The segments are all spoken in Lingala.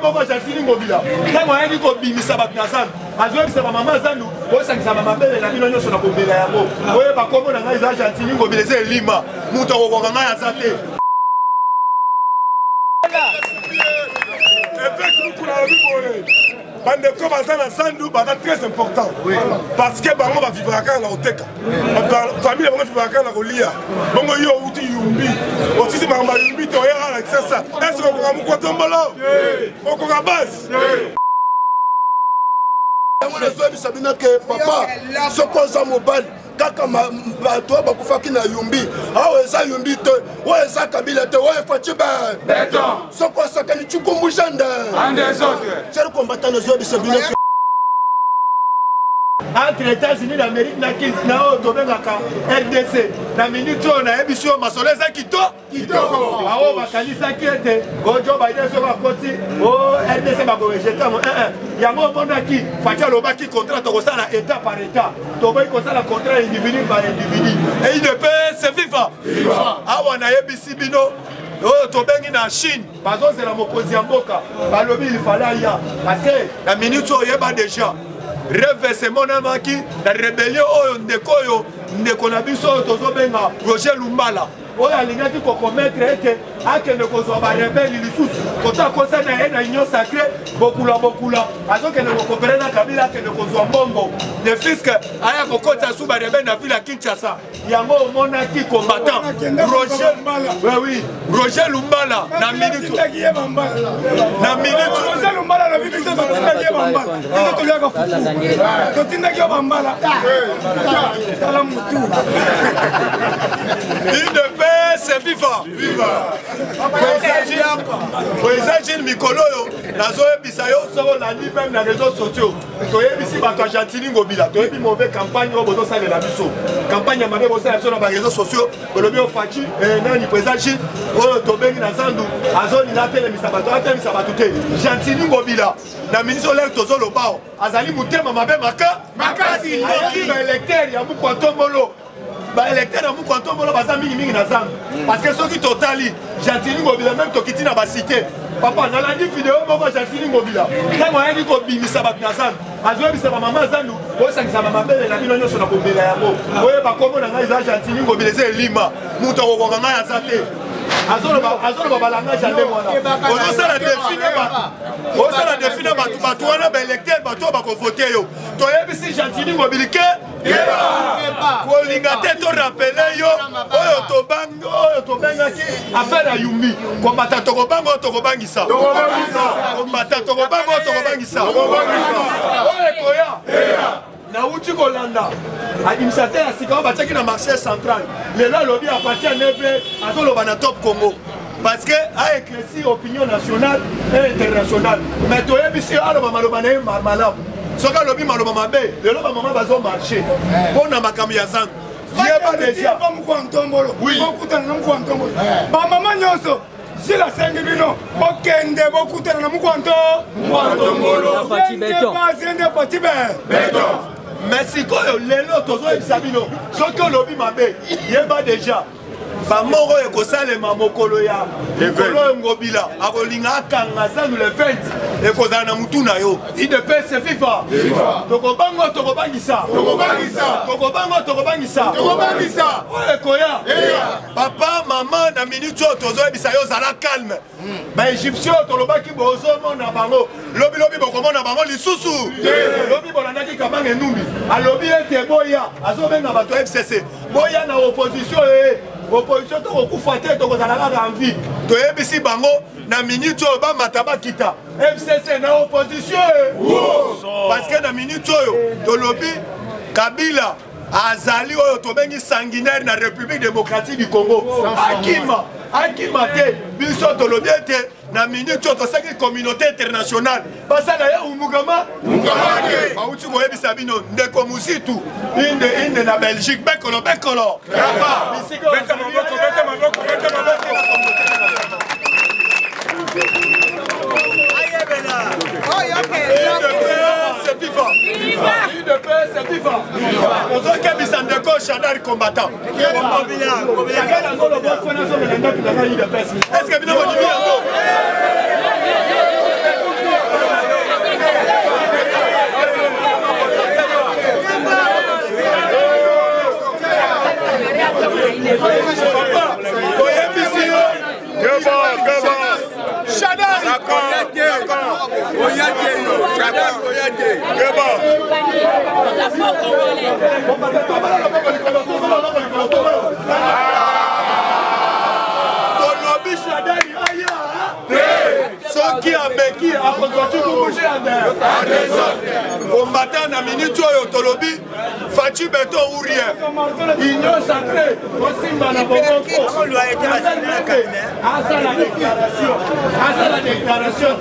moko Jantini Ngobila. Tango ayaki ko bimisa bat na Zandu. Azwe bisa mama Zandu, ko sangisa mama bele na bino nyoso na kobela yango. Oye ba kombo na ngai za Jantini Ngobila ze lima. Muto ko ko ngai azate. Bande comme ça na Zandu bata très important. Parce que bango va vivre quand na oteka. Famille bango vivre quand na kolia. Bango yo uti yumbi. Aussi c'est mama yumbi to ya avec ça. Est-ce qu'on va mu kotombolo? On ko base. On a besoin de savoir que papa ce qu'on a mobile kaka bato bakufaki na yumbi awo eza yumbi to o eza kabila to o efatiba beton soko sakani chukumbujanda and des autres c'est le combattant de zo bisabino entre États-Unis d'Amérique na Domengaka RDC na minute na ebiso masoleza kitoko awo bakanisa kiete Joe Biden so bakoti o RDC ba rejeter mo yango monaki fatia lobaki contrat to kosala état par état to boy kosala contrat individu par individu et il ne peut se vivre awa na ebisi bino oh tobengi na Chine bazo zela mokozi ya mboka balobi il fallait ya parce que la minute oyeba déjà reverse monamaki la rébellion oyo ndeko na biso tozobenga Roger Lumbala oyo alingaki kokometre ete akende kozwa barebeli lisusu kota kosa na ye na union sacré bokula azokende kokopere na Kabila akende kozwa mbongo le fisc aya kokota su barebeli na ville ya Kinshasa yango omonaki combattant Roger Lumbala na minute Roger Lumbala na bibiso totindaki ye bambala biso toliaka fufu totindaki yo bambala tala mutu c'est vivant. Président Gilles Mikoloyo, Nazoé Bisayo, sur la nuit même dans les réseaux sociaux. Tu es ici, tu as Jantini Ngobila. Tu es une mauvaise campagne, tu as fait la mission. Campagne, tu as fait sur les réseaux sociaux. Tu as fait Fati, le président Gilles, tu as fait la Zandu, Azon, il a fait le Misabato, il a fait le Misabatouté. Jantini Ngobila, la ministre de l'air, tu as fait le Bao. Azali Moutema, ma belle Makasi, l'électeur, il y a beaucoup de tombolo. Électeur na mu kwanto molo baza mingi na Zandu parce que ceux qui totali Jantini Ngobila même to kiti na ba cité papa na landi vidéo moko Jantini Ngobila tango ayaki ko bimisa bat na Zandu azwe bisa mama Zandu ko sangisa mama bele na bino nyoso na kobela yango oye ba kombo na ngai za Jantini Ngobila ze lima muto ko ko ngai azate azolo balanga jande mwana ozosala define bato wana baélecteur bato bakovote yo toyebisi Jantini Ngobila ke kolinga te to rappele yo oyo tobengaki affaire ya yumbi kombata tokobanga oyo tokobangisa oyo ekoya nauti kolanda administrateur ya sika batiaki na marché central lelo alobi aparti ya neve azoloba na Top Congo parce que a éclairci opinion nationale et internationale mais toyebisi aloba maloba na ye malamu soki alobi maloba mabe lelo bamama bazo marché mpo na makambo ya Zandu yeba deja bokutana na mukwantombolo bamama nyonso Zila sengi bino bokende bokutana na mukwantombolo Fati beton mais sikoyo lelo tozoyebisa bino soki olobi mabe yeba deja bamoko ekosalema mokolo ya likolo Ngobila akolinga akanga Zandu le 20 ekozala na mutu na yo idps fifa tokobangisa oyo ekoya papa mama na minute oyo tozoyebisa yo zala calme baegyptien oyo tolobaki bozomona bango lobilobi bokomona bango lisusu lobi bolandaki Kabanga Enumbi alobi ete boya azobenga bato ya FCC boya na opposition opposition tokokufa te tokozala kaka envie toyebisi bango na minute oyo bamata bakita FCC na opposition parce que na minute oyo tolobi Kabila azali oyo tobengi sanguinaire na République démocratique du Congo akima te biso tolobi ete na minute oyo tosaki communauté internationale basala ya umugama bauti koyebisa bino ndeko musitu inde na Belgique bekolo beta maboko c'est vivant. On doit qu'il y ait des chandars combattants. Est-ce que vous avez Soki abeki akozwaki kukushi ya mer combattant na minute oyo tolobi Fachi Beto ou rien union sacrée osimba na boboko asa la déclaration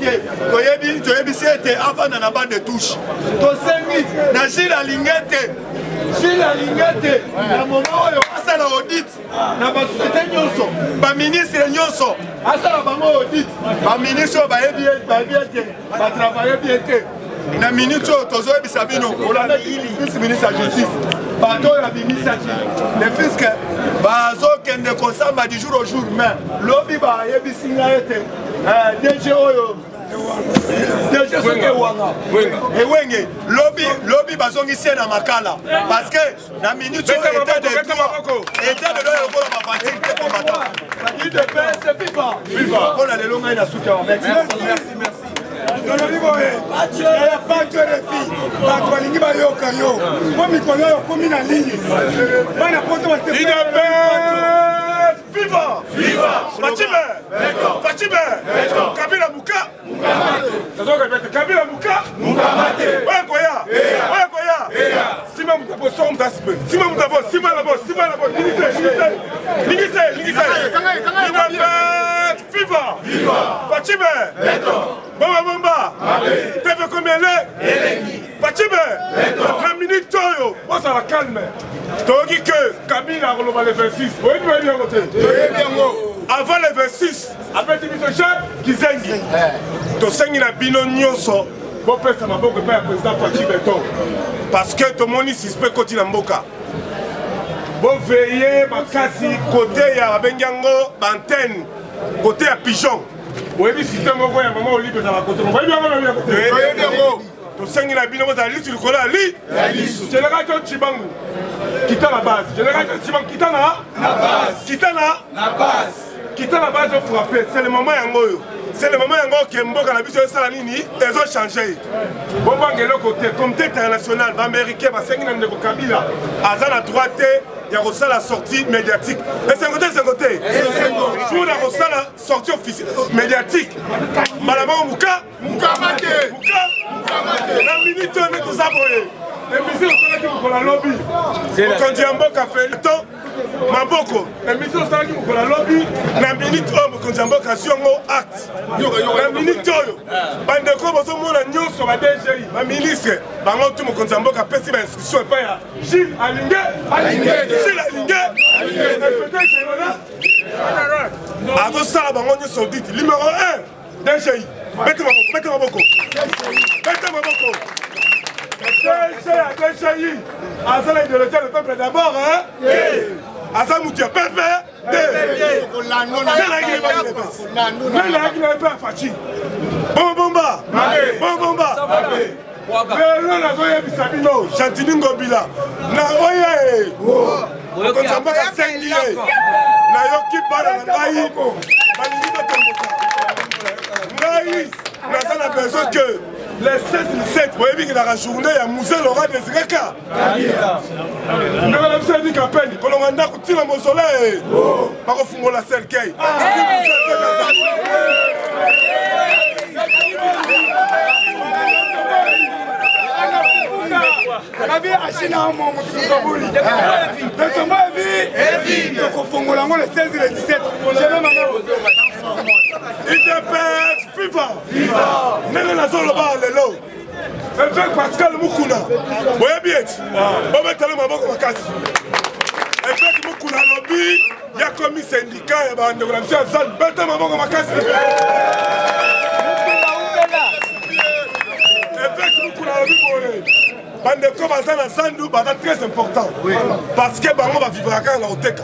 toyebi si ete avanda na bande touche tosengi na Gilles Alingete na moment oyo asala audit na basociété nyonso baministre nyonso asala bango audit baministre oyo bayebi ete batravaille bien te na minute oyo tozoyebisa bino olanda vice-ministre ya justice bato oyo abimisaki le fiske bazokende kosamba du jour au jour mais lobi bayebisi ngai ete DG oyo DG soki ewenge lobi bazongisi ye na makala parce que na minute oyo état de droit lokola bavantile te combattant UDPS viva mpona lelo ngai na suki awa merci. ya bato refi bato balingi bayoka yo po mikolo oyo komi na ligne bana poto Viva! Fachibe! Kabila Muka! Kabila Muka! Oya koya! Sima mutabo so mutasipe. Sima la boss. Lingise. Viva! Fachibe! Bomba! T'avais combien là? Fachibe! La minute oyo, on s'en la calme. Togi que Kabila a le 26. Oui, bien côté. Avant le 26, après tu dis Kizengi. To sengi na bino nyonso. Bon pesa maboko pa président Fachi Beto. Parce que tout le monde ici peut côté na mboka. Bon veiller makasi côté ya bengango bantenne côté ya pigeon. Oui, système moko ya maman olive za côté. Oui, bien côté. To sengi na bino za lisu kola li. Génération Chibangu. Quitte la base. Génération Chibangu quitte la base de frapper. C'est le moment yango. C'est le moment yango que mboka na biso sala nini ils ont changé. Bon bangelo côté comité international américain ba sengi na ndeko Kabila azana droite ya la sortie médiatique. Et c'est côté. Pour la sortie officielle médiatique. Malama Muka. La minute on est tous aboyés. Les musiques sont là qui lobby. Quand Djamboka fait le temps, Maboko. Les musiques sont là qui lobby. La minute on quand Djamboka sur un acte. La minute on. Bandeko bozo mona nyo sur la DGI. Ma ministre, bango tout mon quand Djamboka pèse ma inscription et pas ya. Gilles Alingé. Avant ça, bango nyo sur dit numéro 1 DGI. Mettez ma boko. DGI. Azala de le peuple d'abord, hein? Azala Moutia, Pépé. Bomba. Non, la voyée Bisabino, Chantiningo Bila. Na voyée. Quand ça m'a sengi, na yoki para na bayi. Balingi batamboka. Ngai, na ça n'a besoin que les 16 17, vous voyez que dans la journée, il y a Moussa Laura des Reka. Mais on a dit qu'à peine, quand on a dit mon soleil, par au fond, la cercueil. La vie a china en mon kabuli. Le combat est vite. Donc au fond, on a le 16 et le 17. UDPS, viva! Nene na zolo ba lelo. Avec Pascal Mukuna. Boye bien. Bon mettre le maboko makasi. Avec Mukuna lobby, ya commis syndicat ya bande la mission zone beta maboko makasi. Avec Mukuna lobby boye. Bande ko bazana sandu baza très important. Parce que bango va vivre quand na oteka.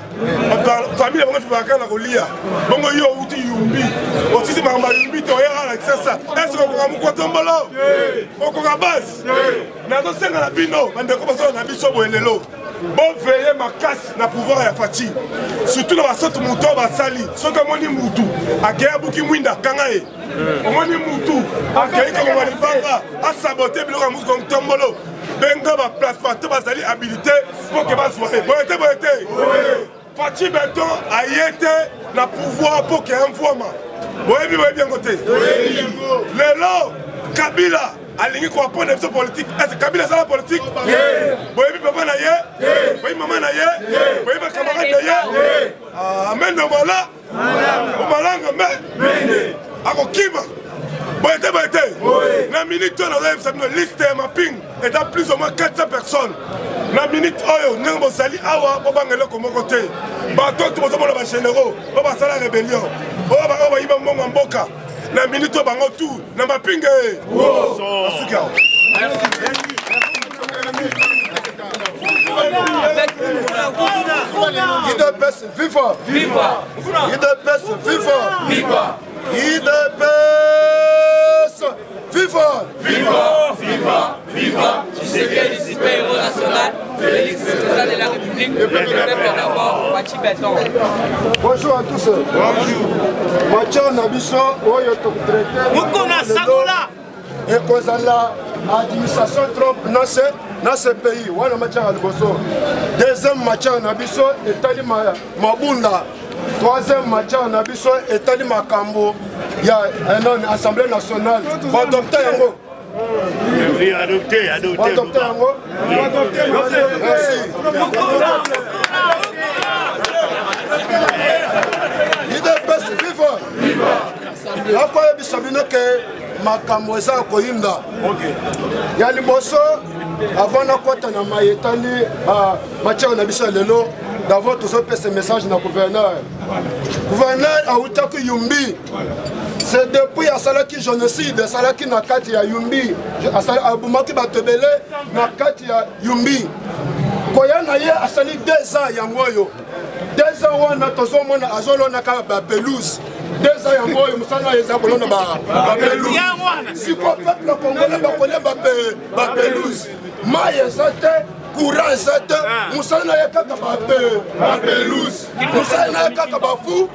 Famille bango vivre quand na kolia. Bongo yo uti yumbi. Aussi c'est mama yumbi to ya la ça. Est-ce qu'on va mu kotombolo? On ko base. Na to senga na bino bande ko bazana na biso boelelo. bon veiller ma casse na pouvoir ya Fachi surtout na basoto mutu basali soki omoni mutu akeya buki mwinda kanga ye omoni mutu akeyi komoma libanga asabote biloko ya musu tombolo benga baplace bato bazali habilité mpo ke bazwa ye boye te Fachi Beton aye te na pouvoir mpo ke envoima boyebi biango te lelo Kabila alingi kwa pone biso politique est-ce Kabila ça la politique boyebi papa na ye boyebi mama na ye boyebi camarade na ye amen no mala malanga me akokima boyete na minute on a une liste de mapping et dans plus ou moins 400 personnes na minute oyo ndenge bozali awa bobangela komoko te bato to bozomona ba généraux bobasala rébellion oyo bayiba mbongo mboka na minute bango tout na mapping asuka IDPS viva! Viva! IDPS viva! Viva! IDPS viva! Viva! Viva! Viva! Tshisekedi, super-héros national, Félix, président de la République, le peuple d'abord, Fachi Beton. Bonjour à tous. Bonjour. Mathieu Nabiso, Oyo Tokutrete. Mukona Sagola! Et Kozala, administration Trump, dans ce pays. Voilà Mathieu Alboso. Deuxième Mathieu Nabiso, Etali Mabunda. Troisième Mathieu Nabiso, Etali Makambo. Il y a une assemblée nationale. Bon, docteur Yango. Oui, adopté. Bon, docteur Yango. Merci. IDPS viva! Après, Bisabino que makambo eza koyinda ya liboso avant nakota na mayetani matière na biso lelo d'abord tozopesa message na gouverneur autaki yumbi c'est depuis asalaki génocide asalaki na kati ya yumbi abumaki bato ebele na kati ya yumbi koya na ye asali 2 ans yango oyo 2 ans wana tozomona azolonaka bapelouse 2 ans yango oyo mosala eza kolona bapelouse siko peuple congolais bakolia bapelouse mai eza te courant eza te mosala na ye kaka bapelouse mosala na ye kaka bafulu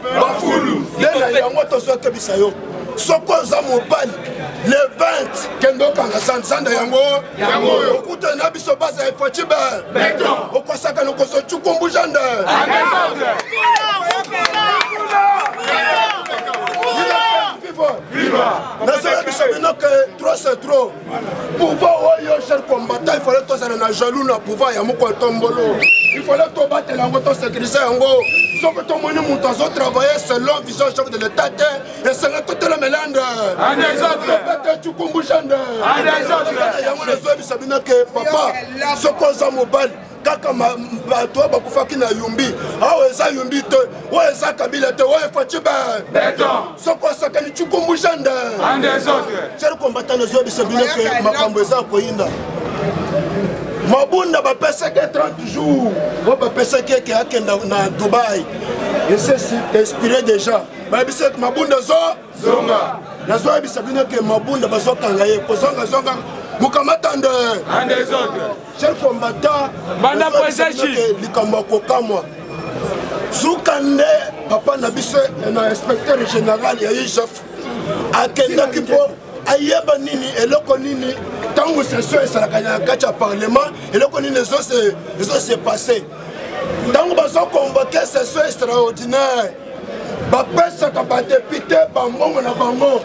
nde na yango tozokebisa yo soko oza mobali le 20 kende okanga sanda yango okuta na biso baza Fachi Beton okosaka nokozocukumbu jande nazoya biso bino ke trop c'est trop pouvoir oyo cher combattant il fallait tozala na jaloux na pouvoir ya moko etombolo il fallait tobatela yango tosécuriser yango soki tomoni moto azotravaille selon vision chef de l'état te esenge totela melande tobete cukumbu jande yango nazoya biso bino ke papa soki oza mobali kaka bato bakufaki na yumbi awa eza yumbi te oyo eza Kabila te oyo Fachi Beton soko asakani cukumbu jande chere combattant nazoya biso bino ke makambo eza koyinda mabunda bapesaki 30 jours o bapesaki eke akenda na Dubai ese inspiré déjà bayebisaki mabunda zonga nazoyebisa bino ke mabunda bazokanga ye kozongazonga mukamatande cher combattant likambo akokamwa suka nde papa na biso na inspecteur général ya IGF akendaki mpo ayeba nini eloko nini ntango sesio esalaka na kati ya parlement eloko nini ezose passe ntango bazokonvoke sesio extraordinaire bapesaka badepute bambongo na bango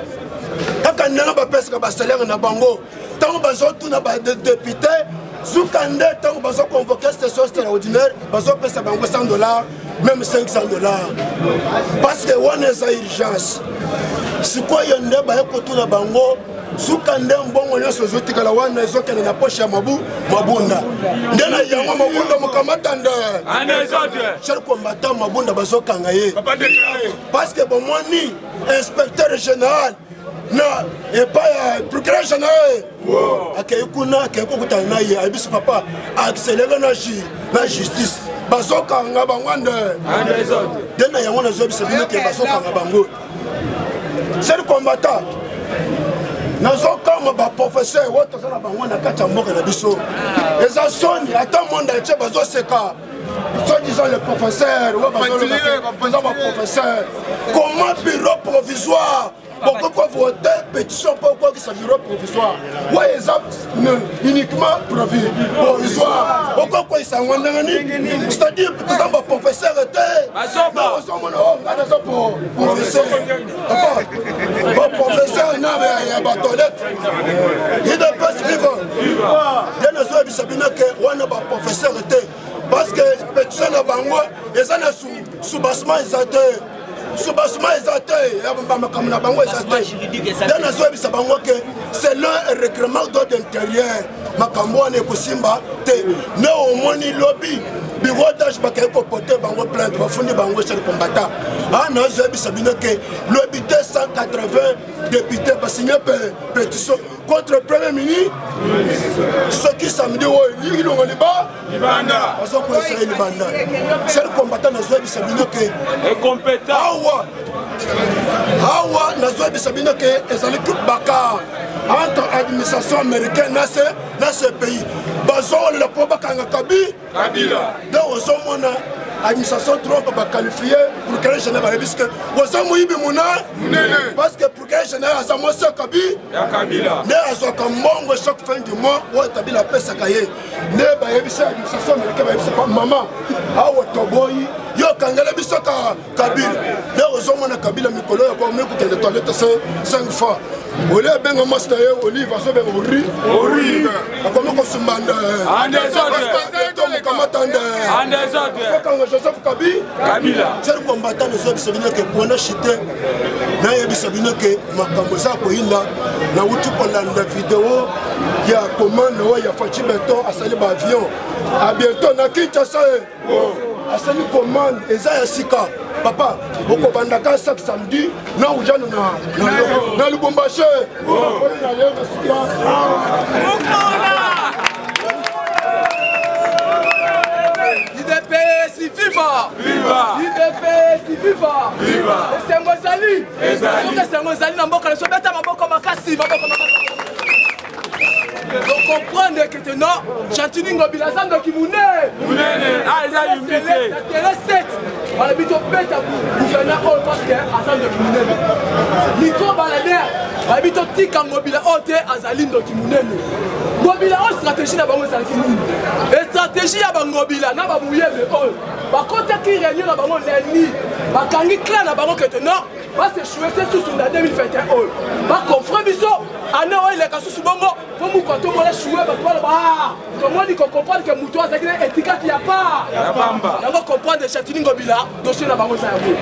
kaka ndenge bapesaka basalaire na bango ntango bazotuna badepute zuka nde ntango bazokonvoke sesio extraordinaire bazopesa bango $100 même $500 parce que wana eza urgence sikoyo nde baye kotuna bango suka nde mbongo nyonso ezotikala wana ezokende na poshe ya mabunda nde na yango mabunda mokamatande cher combattant mabunda bazokanga ye parce que bomoni inspecteur général na epai ya procureur général akei kuna akei kokutana na ye ayebisi papa accéléré na justice bazokanga bango nde nde na yango nazoyebisa bino ke bazokanga bango cher combattant nazokama baprofesseur oyo toza na bango na kati ya mboka na biso eza soni ata monde entier bazoseka soi-disant les professeurs oyo baprofesseur comment bureau provisoire pourquoi voter pétition pourquoi que c'est bureau provisoire ouais exemple uniquement provisoire pourquoi ils sont c'est-à-dire que les professeurs étaient professeur professeur il y a des toilettes il doit pas suivre il y a des autres qui ont des professeurs étaient parce que pétition na bango ils sont sous bassement ils étaient sous-bassement exacté, c'est le règlement d'ordre intérieur. Makambo ne kosimba te ne omoni lobby bureau d'âge bakeko porter bango plainte bafundi bango chez le combattant. Ah non, je sabine que lobby 180 députés ba signé pétition contre le premier ministre. Ce qui samedi ils ont libanda. Parce que c'est libanda. C'est le combattant na zo sabine que incompétent. Awa nazo bisabina ke ezali tout bakar entre administration américaine dans ce pays. Bazo le poba kanga Kabila. Donc ozomona administration Trump ba qualifié pour créer général puisque ozomo yibi muna parce que pour créer général azamo se Kabila. Ne azoka mbongo chaque fin du mois o Kabila pesa kaye. Ne ba yebisa administration américaine ba yebisa maman awa toboyi yo kangala bisoka Kabila ne ozomona Kabila mikolo ya ko meku kende toilette 5 fois ole benga master ye olive aso benga orive akomo ko sumbanda ande kamatanda ande kanga Joseph Kabila c'est combattant les autres sabina que pour na chité na yebi sabina que makambo za ko inda na utu ko landa vidéo ya commande wa ya Fachi Beton asali ba avion a bientôt na Kinshasa asali commande eza ya sika papa oko bandaka chaque samedi na ujana na Lubumbashi IDPS viva! Viva! IDPS viva! Viva! Esengozali na mboka leso beta maboko makasi donc comprendre que non Chantini Ngobila Zando qui moune ah ils ont invité la télé 7 on habite au bête gouverneur all parce que Azando qui moune Nico Balader on habite au Tika Ngobila Ote Azalindo qui moune Ngobila all stratégie na bango za qui moune et stratégie ya Ngobila na ba mouye le all ba côté qui réunion na bango l'ennemi ba kangi clan na bango que non va se jouer sous en 2021 all ba confrère biso ana wa ile kasusu bongo pour nous quand on va jouer bah comment dit qu'on comprend que Moutou a une étiquette y a pas on va comprendre Chantini Ngobila dossier na bango ça yabo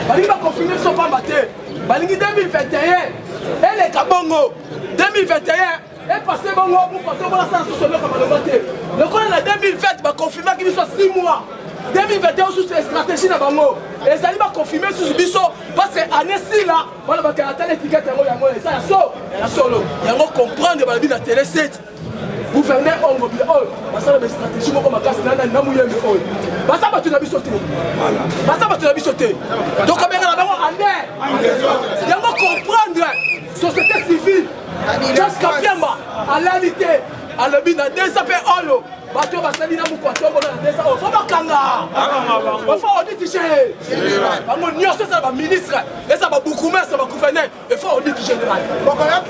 bali ba confirmer son pas batté balingi 2021 elle est kabongo 2021 et passé bongo pour quand on va ça sous le comme le voter le quand la 2020 ba confirmer qu'il soit 6 mois 2021 sous stratégie na bango et ça va confirmer sous biso parce que année ci là voilà ba caractère étiquette yango ça ya solo yango comprendre ba la télé 7 gouverneur Ngobila oh basa la stratégie moko makasi na muyembe oh basa ba tu na biso te voilà basa ba tu na biso te donc benga na bango ande yango comprendre société civile jusqu'à Piamba à l'unité à l'obina des AP olo bato basali na mukwato na desa o fa bakanga ba fa audit bango nyonso ça ba ministre et ça ba bourgmestre ba gouverneur et fa audit général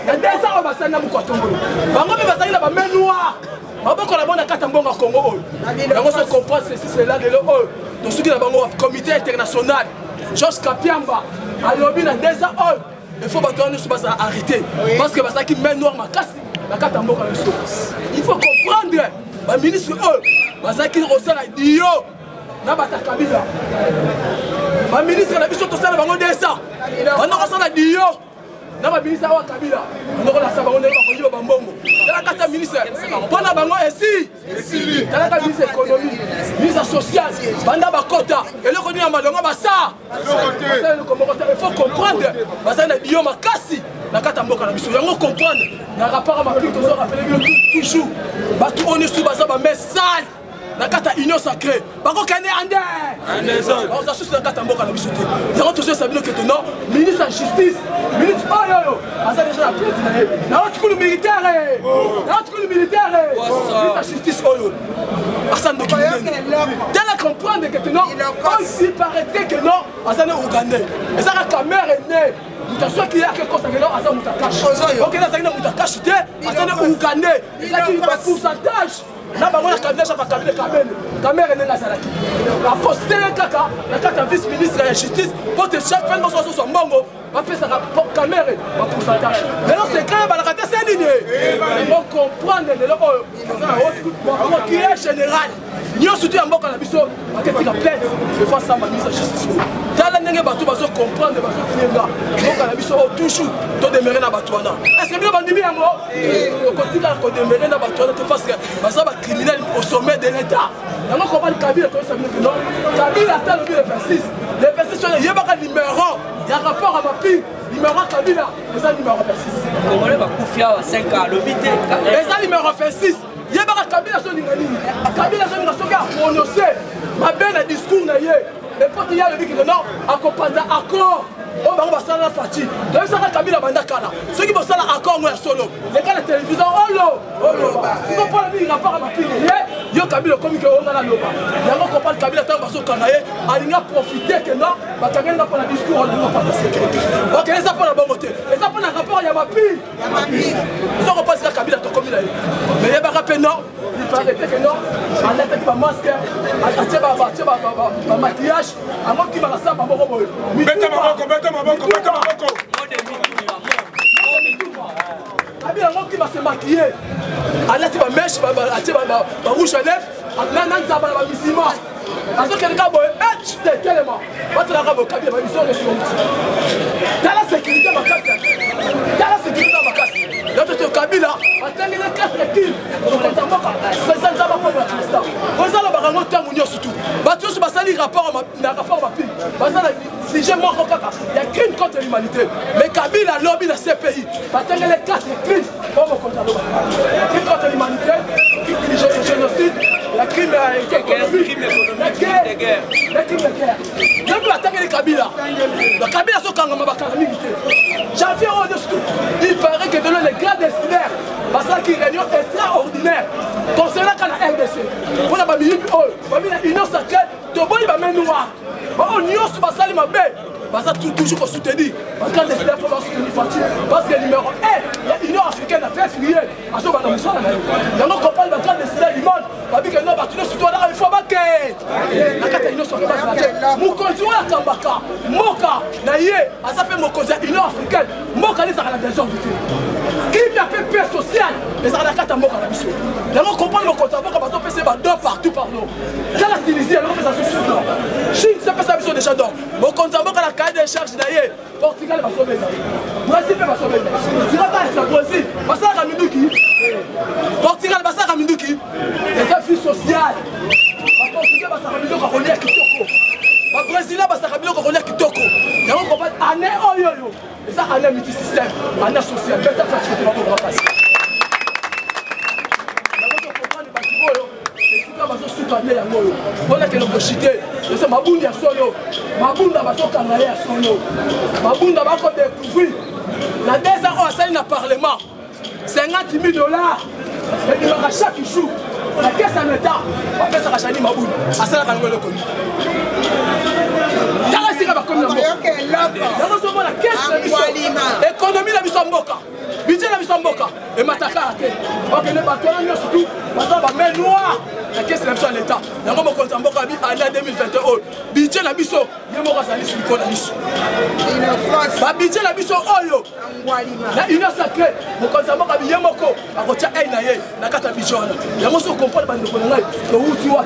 na desa o basali na mukwato bango be basali na ba main noire maboko na bona kata mbonga Congo yango se comprendre ceci cela de l'eau donc ce qui na bango comité international Georges Kapiamba alobi na desa o il faut bato nyonso basa arrêter parce que basaki main noire makasi na kata mboka na so il faut comprendre ba ministre bazaki osala dio na bata Kabila ba ministre na biso tosala bango desa bana osala dio na ba ministre wa Kabila ndoko la saba oneka ko yiba bambongo tala kata ministre pona bango esi tala kata ministre économie ministre social banda bakota eloko ni amadongo basa il faut comprendre bazana dio makasi na kata mboka na biso yango comprendre na rapport ma plus toujours rappeler toujours batu on est sous baza ba message na kata union sacrée bako kane ande on ça sous na kata mboka na biso te yango toujours sabino que non ministre de justice ministre oyo asa déjà la plainte. Na autre coup le militaire. Na autre coup le militaire. La justice oyo. Asan de Kimouné. Dès la comprendre que non, il paraîtrait que non, Asan est ougandais. Et ça la caméra est née. Mutaswa qui a quelque chose à faire, Asan Mutakashi. Ok, là ça vient Mutakashi, Asan est ougandais. Et ça qui va pourcentage. Là, la caméra est Nazaraki. La posté la carte vice-ministre de la justice, pour te chaque fin de son mongo, va faire sa caméra, va pour sa tâche. Mais non, c'est quand même la carte, c'est ligne. Ils vont comprendre qui est général. Nous soutient en la mission, à quel la plainte, de face à ma mise à justice. Dans la nègre bateau, va comprendre, va se tenir là. Donc, la mission, toujours, tout demeurer dans Batouana. Est-ce que bien, bandimi à moi? On continue à demeurer dans Batouana, parce que ça va criminel au sommet de l'État. Il y a un combat de Kabila, comme ça, non? Kabila attend le 26. Le 26, il y a un numéro, il y a un rapport à ma fille. Numéro Kabila, et ça, numéro 26. Congolais va confier à 5 ans, le vite. Et ça, numéro 26. Il y a un Kabila sur l'Ingani. Kabila sur l'Ingani, qui a prononcé ma belle discours. Les potes, il y a le dit que non, accompagné accord. On va faire la fatigue. Donc, ça va Kabila Bandakala. Ceux qui vont faire l'accord, moi, solo. Les gars de la télévision, oh là, si on prend le rapport à ma fille, il y a Kabila comme il y a un loba. Il y a un compagnon de Kabila, tant que Kanaye, il a profité que non, Kabila n'a pas le discours, on n'a pas de sécurité. Ok, ça prend la bonne côté. Et ça prend un rapport, il y a ma fille. Ils ont repassé la Kabila comme il a eu. Mais il y a un rappel, non. Il paraît que non, on n'attaque pas masque, on maquillage, à moi qui va la salle, Kabila qui va se maquiller, elle va mèche, va rouge à lèvres, elle va misima. Parce que quelqu'un va être tellement. Votre arabe Kabila va mission de son dans la sécurité ma casse. Dans la sécurité ma casse. L'autre Kabila a terminé 4 kills. Donc on t'envoie président ça va pas pour l'instant. Président le barango tango nyo surtout. Ba tous ba sali rapport ma rapport ma pile. Ba ça si j'ai mort kaka, il y a crime contre l'humanité. Mais Kabila lobby dans ces pays. Ba terminé 4 kills. Comment contre l'humanité. Crime contre l'humanité, génocide, la crime économique, la guerre, la crime de guerre. Même la terminé Kabila. La Kabila sont quand même pas militaire. Janvier il paraît que de les grands décideurs, parce qu'il y a une réunion extraordinaire concernant la RDC. On a une union sacrée, de bon il va mettre noir. On y a sur la salle, parce que toujours soutenu, parce qu'on décide pour soutenir Fatih, parce que le numéro 1, l'Union africaine a fait frier, à ce moment-là, il y a un compagnon de grand décideur du monde, parce que non, il faut baquer. La carte l'Union sur le bas, nous continuons à Kambaka, Moka, Naïe, à ça fait Mokoza, Union africaine, Moka, les a la besoin de qui a fait paix sociale, les a la carte à Moka la mission. Nous comprenons le compte à Moka, parce qu'on fait deux partout par nous. Dans la Tunisie, alors que ça se suit là. Chine, ça fait sa mission déjà d'or. Mon compte à Moka, la cahier des charges d'ailleurs. Portugal va sauver ça. Brésil va sauver ça. Tu vas pas être Brésil. Parce que la Minduki. Portugal va sauver Minduki. Les affaires sociales. Portugal va sauver Minduki. On est à Kitoko. Le Brésil va sauver Minduki. On est à Kitoko. Et on comprend année oyoyo. Et ça, année multisystème. Année sociale. Mais ça, c'est pas pour passer. On a que le chité, c'est ma boule à solo, ma boule à bateau canalé à solo, ma boule à bateau découvrir. La deuxième fois, ça n'a parlement, 50 000 $. Et il aura chaque jour, la caisse en état, on va faire ça à ma boule, à ça la le connu. Dans la Syrie, comme la mort. Dans la caisse, l'économie la mission Mboka, budget la mission Mboka, et Mataka à terre. Ok, les bateaux, surtout, maintenant, on va mettre noir. La caisse de la mission à l'État. Nous avons commencé à l'année 2021. Budget la mission, il y a un salis sur la mission. Budget la mission, la union sacrée. Nous avons commencé à l'année 2021. La carte budget. Nous avons compris que nous avons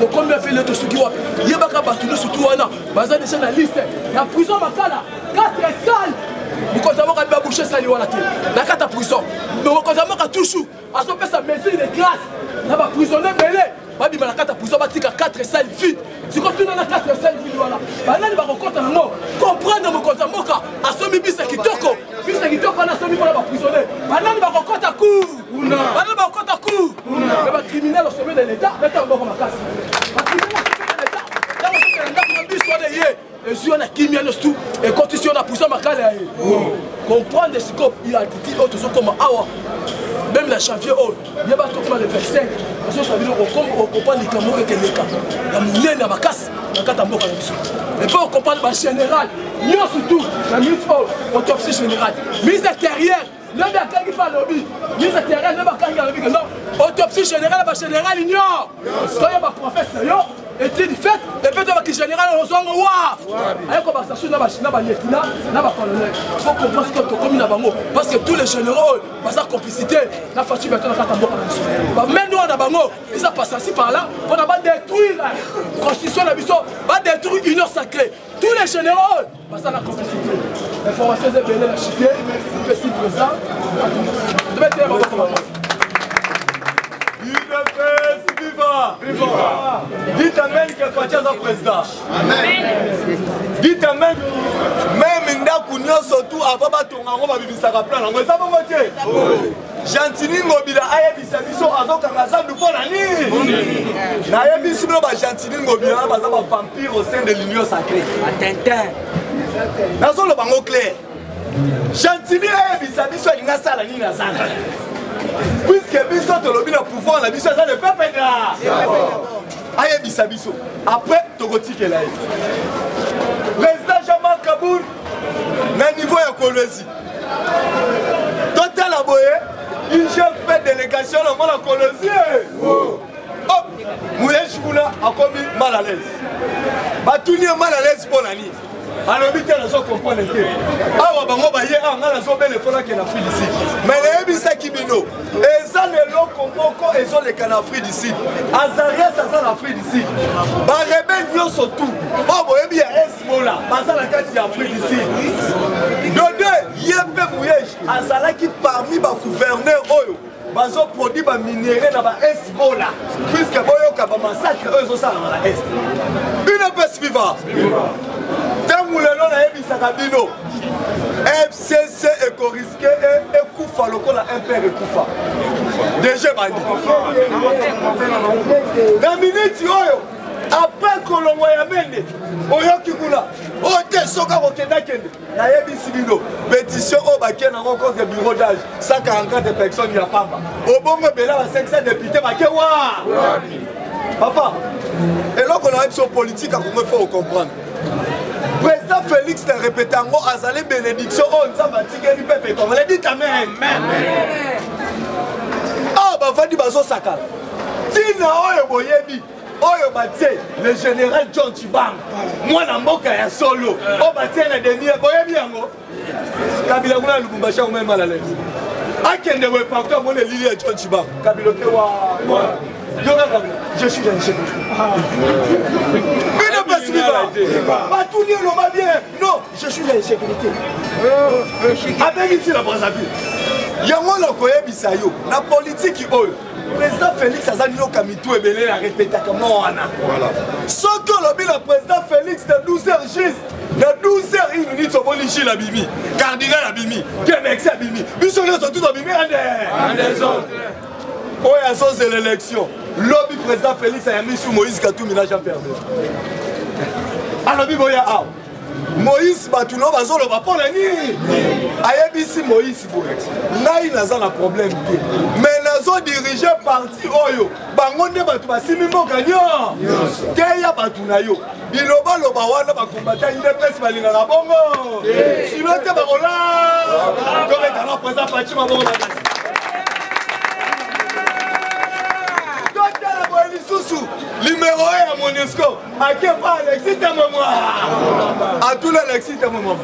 le combien fait le Tosuki. Il y a un bâtiment surtout. Nous avons déjà la liste. La prison, 4 salles. Nous avons bouché ça. La carte à prison. Nous avons toujours à son sa mesure de grâce. Nous avons prisonnier mêlé. Babi la carte à prison, il y a 4 salles vides. Si on tourne dans 4 salles vides, voilà. Maintenant, il va rencontrer un mot. Comprendre mon compte à Moka. À ce mi bis qui toko. Bis qui toko, on a ce mi pour la prisonnier. Maintenant, il va rencontrer un coup. Maintenant, il va rencontrer un coup. Il va criminel au sommet de l'État. Maintenant, il va rencontrer un coup. Criminel au sommet de l'État. Là, on sait que l'État a un bis sur les yeux. Et si on a Kimi, on a tout. Et quand on a poussé ma cale, comprendre des scopes, il a dit autre chose comme Awa. Même la chantier, il y a pas tout le verset. Parce que ça veut dire qu'on comprend les camours et les cas. La moulée n'a pas casse, la catambo comme ça. Et puis on comprend le général, il y a surtout la ministre autopsie générale. Mise intérieure, l'homme qui parle lobby. Mise intérieure, l'homme qui parle lobby. Non, autopsie générale, la générale ignore. Quand il y a un professeur, et tu fait, et peut-être que le général on s'en va. Avec la conversation, il faut comprendre ce que comme il parce que tous les généraux, par sa complicité, la facture va être en même nous, on a bango, et ça passe ainsi par là, on va détruire la constitution de la mission, va détruire l'union sacrée. Tous les généraux, par ça la complicité. L'information est bien la chiffre, le petit présent. Viva! Dites amen que Fatia est président. Amen. Dites amen. Même Ndaku surtout avant de va vivre sa plan. Ça va moitié. Gentini Ngobila ayebisa biso azokanga nous pour nani. Na yebisi no ba Gentini Ngobila ba vampire au sein de l'union sacrée. Tintin. Nazo le bango clair. Gentini ayebisa biso linga sala ni na zanga. Puisque biso tolobi na pouvoir na biso ça ne peut pas ayebisa biso après tokotike la président Jean-Marc Kaboul na niveau ya Kolwezi total aboye il chef fait délégation dans la Kolwezi oh Mouyesh Kuna a commis mal à l'aise batuni mal à l'aise pour nani alors vite les gens comprennent que ah bango ba hier on a la zone belle fona que na Afrique d'ici mais les bisa kibino et ça les locaux moko et sont les canafri d'ici Azaria ça ça l'Afrique d'ici ba rebelle yo surtout oh boye bien esmola ba ça la carte d'Afrique d'ici dodo yempe Mouyesh azala qui parmi ba gouverneur oyo bazo produit ba minéraux na ba esmola puisque boyo ka ba massacre eux sont ça dans la est une paix suivante Tangoulelo na ebisaka bino FCC éco-risqué et Koufa lokola impère Koufa déjà bandi na minute oyo après kolongo ya mende oyoki kuna ote soka kokenda kende na yebisi bino pétition o bakie na encore de bureau d'âge 144 personnes ya pamba obongo bela ba 500 députés bakie wa papa eloko na option politique a comment faut comprendre. Président Félix de Répétango a zalé bénédiction on s'en va tirer du peuple comme on dit amen. Ah bah va dire bazo saka. Tina oyo boyebi oyo batie le général John Chibang. Moi na mboka ya solo. O batie na demi boyebi yango. Kabila kuna Lubumbashi au même mal à l'aise. Akende we partout mon Lili John Chibang. Kabila ke wa je suis un chef. Mais ne pas suivre. Pas tout dire l'homme bien. Non, je suis l'insécurité. Avec ici la Brazzaville. Yango la koye bisayo. La politique oyo. Président Félix Azanilo Kamitou et Belé la répété comme on a. Voilà. Sans que le président Félix de 12h juste. De 12h1 au Bolichi la Bimi. Cardinal la Bimi. Québec la Bimi. Bissonné sont tous en Bimi. Oh, il y a sens de l'élection. Lobby président Félix a mis sur Moïse Katou Mina Jean Pierre. Alors, Moïse Batouno Bazolo va pas la nuit. Ayebisi Moïse là il n'a pas de problème. Mais nous avons dirigé parti Oyo. Bangonde Batou Basimi Mokanyo. Keya Batounayo. Biloba Loba Wana Bakumbata il est presque Balinga Bongo. Sinon, tu vas là. Comme est alors président Fatima Bongo. Numéro 1 à Monesco, à qui pas Alexis Tamamwa. À tout l'Alexis Tamamwa.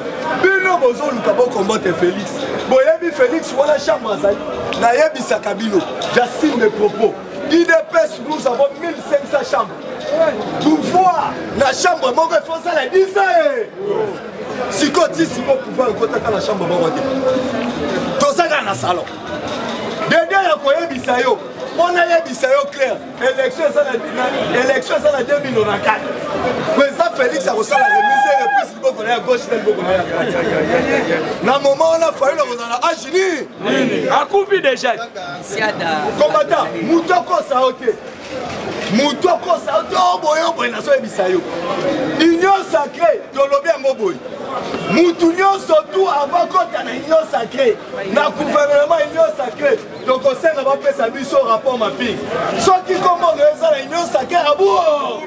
Bino Bozo Lukabo combattre Félix. Boyebi Félix, voilà chambre Azali. Nayebi Sakabino, j'assume mes propos. IDPS, nous avons 1500 chambres. Pour voir la chambre, mon référence à la 10 ans. Si côté, si vous pouvez contacter la chambre, tout ça dans le salon. Dedans, il y a Sayo. On a eu Sayo clair. Élection, ça la 2004. Président Félix a reçu la remise et puis il faut à gauche, il faut à droite. Dans le moment où on a fallu le Agini. À couper déjà. Combattant, Moutoko Saoté. moto akosa to boyo boy na so ebisa yo union sacrée tolobi yango boy mutu nyonso tu avant kota na union sacrée na gouvernement union sacrée donc osenga bapesa biso rapport mapping soki kombo eza na union sacrée abuo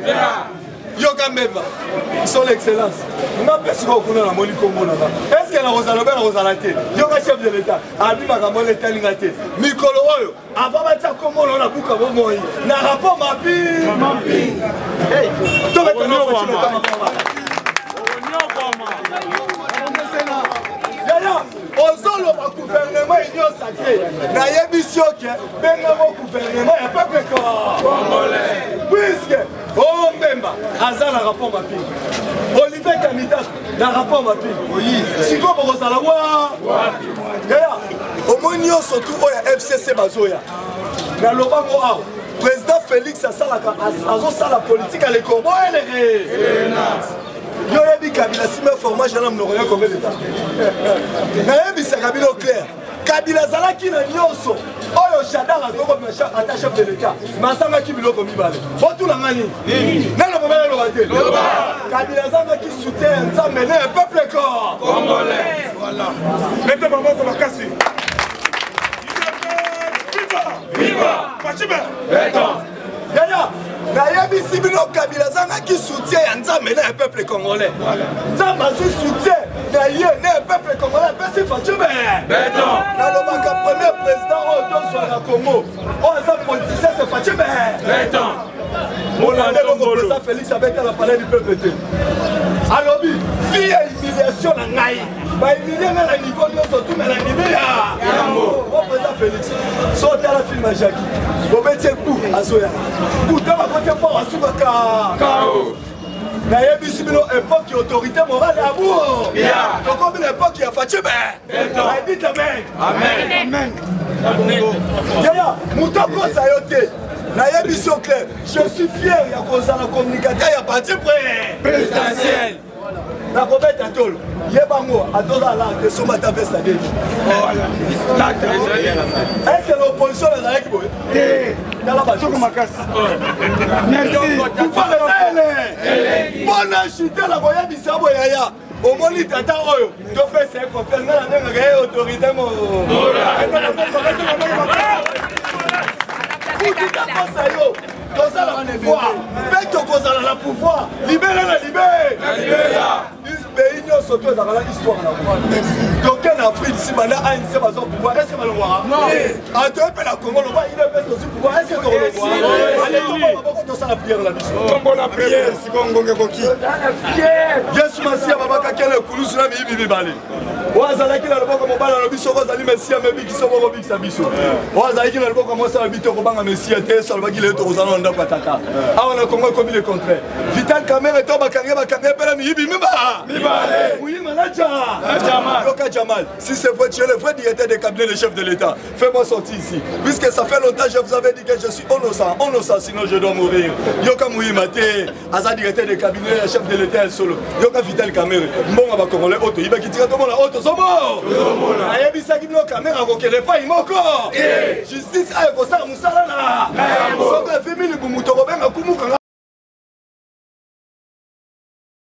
yoka mbeba son excellence ngapesi kokuna na moni kombo nanga est-ce que na kozala bena kozala te yoka chef de l'état abimaka mona etalinga te mikolo oyo avant batia kombo na buka bomoi na rapport mapping hey ozoloba gouvernement union sacrée nayebisi oke bengango gouvernement ya peuple congolais puisque Mbemba aza na rapport mapping Olivier Kamita na rapport mapping siko bokozala wapi omoni nyonso tu oyo ya FCC bazoya na lobango awa président Félix azosala politique à l'écorbeau yo yebi Kabila sime formage na mnokoya combien de temps nayebisa Kabila au clair Kabila azalaki na nyonso oyo Shadara ata chef de l'état masangaki biloko mibale botulanga nini nano momela loba te Kabila azangaki soutien nzambe ne peuple congolais voilà mete maboko makasi viva Fachibe beton yaya nayebisi bino Kabila azangaki soutien ya nzambe ne peuple congolais nzambe azwi soutien na ye ne peuple congolais apesi Fachibe beton nalobaka premier président oyo tozwa na Congo oyo aza politicien c'est Fachibe beton molande bongo président Félix abeta na palais du peuple te alobi vie ya humiliation na ngai bahumilie nga na niveau nyonso tu me na ndimi yango o président Félix so otala film ya Jackie bobetie ku azoya kuta bakote mpo asukaka nayebisi bino époque ya autorité morale ya buo tokomi na époque ya Fachibe ayebite amen yaya moto akosa yo te nayebisi au clair je suis fier ya kozala communicateur ya parti présidentiel nakobeta tolo yebango atozala te soma ta veste adeki est-ce que l'opposition ezalaki boye tala basoko makasi mpona chute na koyebisa boyaya omoni tata oyo topesa ye confiance nga na ndengaka ye autorité kutitakosa yo tozala pouvoir mpe tokozala na pouvoir libere na libera pays nyonso to ezalaka histoire na moi toke na Afrique si banda ANC bazwa pouvoir est-ce que balongwaka atoye mpe na Congo loba il epesa aussi pouvoir est-ce que tokolongwaka ale tombo maboko tosala prière na biso tombo na prière sikongonge koki yesu masiya babakaki na ekulusu na miyibi mibale oyo azalaki na loboko mobali alobi soko ozali mesiya mebiki soko okobikisa biso oyo azalaki na loboko mwasi alobi tokobanga mesiya te so alobaki lelo tokozala na ndako ya tata awa na Congo ekomi le contraire Vital Kamerhe to bakangi mpe na miyibi oui, Yoka Jamal, si c'est vrai, tu es le vrai directeur des cabinets de chef de l'État, fais-moi sortir ici. Puisque ça fait longtemps, je vous avais dit que je suis innocent, sinon je dois mourir. Yoka Mouimate, Aza directeur des cabinets de chef de l'État, solo. Yoka Vital Kamerhe, bon, va Congolais, auto, il va quitter tout le monde, auto, sont morts. Ayabisa Gibno Kamerhe, il pas, il moko. Justice, Ayokosa, Moussalana. Soka Femini Bumuto, Robin, Kumu,